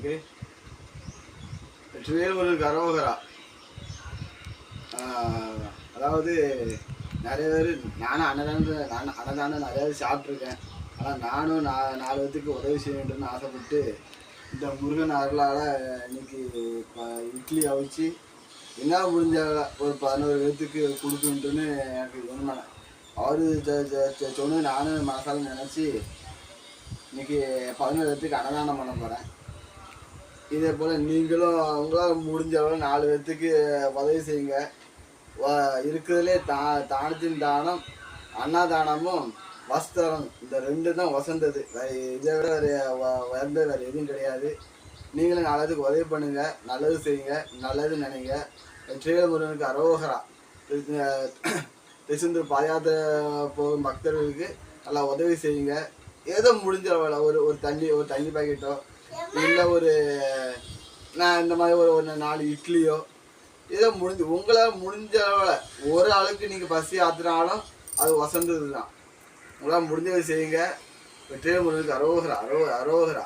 இருக்கு. வெற்றிவேல் முருகனுக்கு அரோகரா. அதாவது நிறைய பேர் நானும் அன்னதானம் நிறைய பேர் சாப்பிட்ருக்கேன். ஆனால் நானும் 4 பேத்துக்கு உதவி செய்ய வேண்டும்னு ஆசைப்பட்டு இந்த முருகன் அருளால் இன்னைக்கு இட்லி அவிச்சு என்ன முடிஞ்ச ஒரு 11 பேத்துக்கு கொடுக்கணுன்ட்டுன்னு எனக்கு என்ன அவர் சொன்னு நானும் மனசால நினச்சி இன்னைக்கு 11 பேத்துக்கு அன்னதானம் பண்ண போகிறேன். இதே போல் நீங்களும் அவங்களாம் முடிஞ்ச அளவு 4 பேத்துக்கு உதவி செய்யுங்க. இருக்கிறதுலே தானத்தின் தானம் அன்னதானமும் வஸ்திரம் இந்த 2 தான் வசந்தது. இதை விட வேறு எதுவும் கிடையாது. நீங்களும் 4 பேத்துக்கு உதவி பண்ணுங்க, நல்லது செய்யுங்க, நல்லது நினைங்க. வெற்றிவேல் முருகனுக்கு அரோகரா. திருச்செந்தூர் பாதயாத்திரை போகும் பக்தர்களுக்கு நல்லா உதவி செய்யுங்க. ஏதோ முடிஞ்ச ஒரு தண்ணி பாக்கெட்டோ இல்லை நான் இந்த மாதிரி ஒரு 4 இட்லியோ ஏதோ உங்களால் முடிஞ்ச அளவில் ஒரு ஆளுக்கு நீங்கள் பசி ஆத்துனாலும் அது வசந்தது தான். உங்களால் முடிஞ்சதை செய்யுங்க. வெற்றிவேல் முருகனுக்கு அரோகரா.